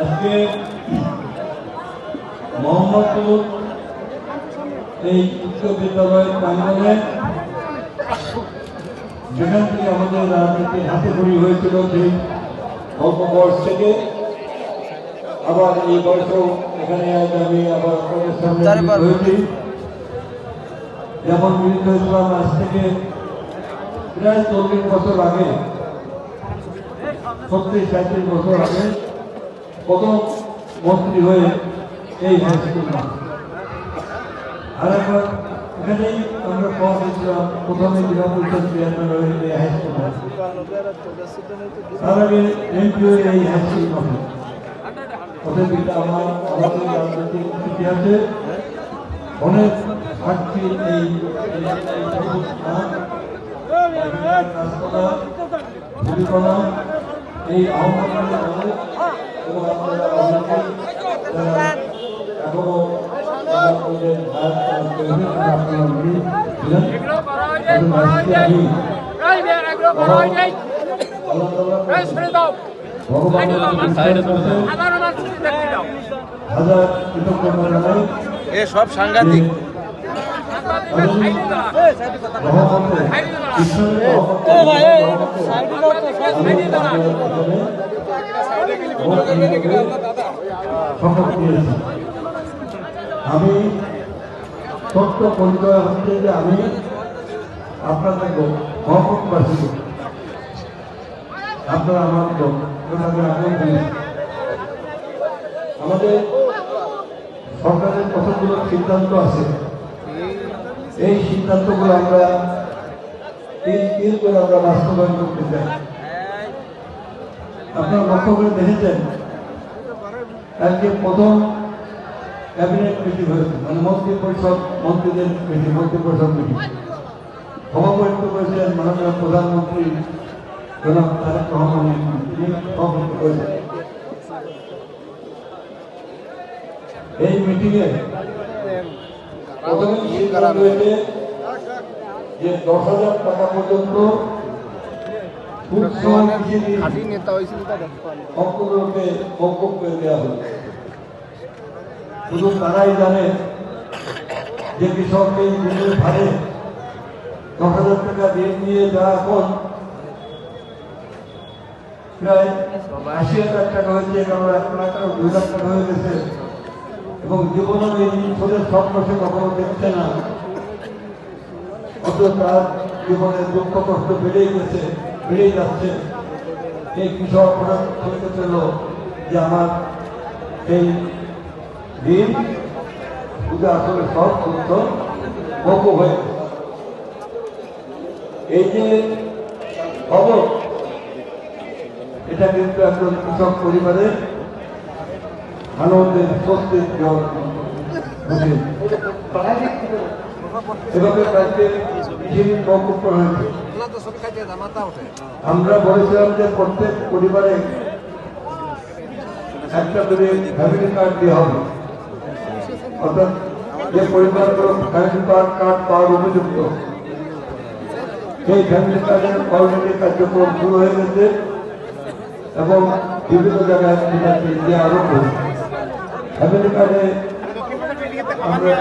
আজকে মোহাম্মদপুর এই উচ্চ বিদ্যালয় প্রাঙ্গণে যেখান থেকে আমাদের রাজনীতির হাতে খড়ি হয়েছিল সেই অল্প বয়স থেকে আবার এই বয়সেও এখানে আজ আমি আবার আপনাদের সামনে হয়েছি। যেমন মিলিত হয়েছিলাম আজ থেকে প্রায় 40 বছর আগে, 37-37 বছর আগে প্রথম মন্ত্রী হয়ে এই হাই স্কুল। আর একবার এখানেই আমরা পৌঁছেছিলাম প্রথমে জেলা পরিষদ চেয়ারম্যান হয়ে এই হাই স্কুল। তার আগে এমপি হয়ে এই হাই স্কুল হবে। ওদের আমাদের রাজনৈতিক ইতিহাসে অনেক ঘাটতি এই এই আহ্বান এবং আপনারা এখনো সব সাংঘাতিক আমি সত্য পরিচয় হচ্ছে যে আমি আপনাদের মহকুমবাসী, আপনারা আমার আমাদের সরকারের কতগুলো সিদ্ধান্ত আছে, এই সিদ্ধান্তগুলো আমরা তিন করে আমরা বাস্তবায়ন করতে চাই। আপনারা লক্ষ্য করে দেখেছেন আজকে প্রথম ক্যাবিনেট মিটিং হয়েছে, মানে মন্ত্রী পরিষদ, মন্ত্রীদের মিটিং, মন্ত্রী পরিষদ মিটিং সভাপতিত্ব করেছেন মাননীয় প্রধানমন্ত্রী জনাব তারেক রহমান। তিনি সভাপতিত্ব করেছেন এই মিটিংয়ে। প্রথমে সিদ্ধান্ত হয়েছে যে 10,000 টাকা পর্যন্ত সম্পূর্ণরূপে মওকুফ করে দেওয়া হবে। শুধু তারাই জানে যে কৃষককে জমির ভারে 10,000 টাকা দিয়ে নিয়ে যাওয়া এখন প্রায় 80,000 টাকা হয়েছে, কারণ 1 লাখ টাকা 2 লাখ টাকা হয়ে গেছে এবং জীবনের এই ছোটের স্বপ্ন সে কখনো দেখছে না। অথচ তার জীবনের দুঃখ কষ্ট বেড়েই গেছে, বেড়েই যাচ্ছে। এই কৃষক হঠাৎ বলতে পেল যে আমার এই ঋণ শুধু আসলে সব তথ্য মওকুফ হয়ে গেছে। এই যে খবর, এটা কিন্তু একজন কৃষক পরিবারের আনন্দের স্বস্তির জল। এভাবে মওকুফ করা হয়েছে। আমরা বলেছিলাম যে প্রত্যেক পরিবারে একটা করে ফ্যামিলি কার্ড দেওয়া হবে, অর্থাৎ যে পরিবারগুলো ফ্যামিলি কার্ড পাওয়ার উপযুক্ত সেই ফ্যামিলি কার্ডের অলরেডি কার্যক্রম শুরু হয়ে গেছে এবং বিভিন্ন জায়গায় দেওয়া আরম্ভ হয়েছে। ফ্যামিলি কার্ডে আমরা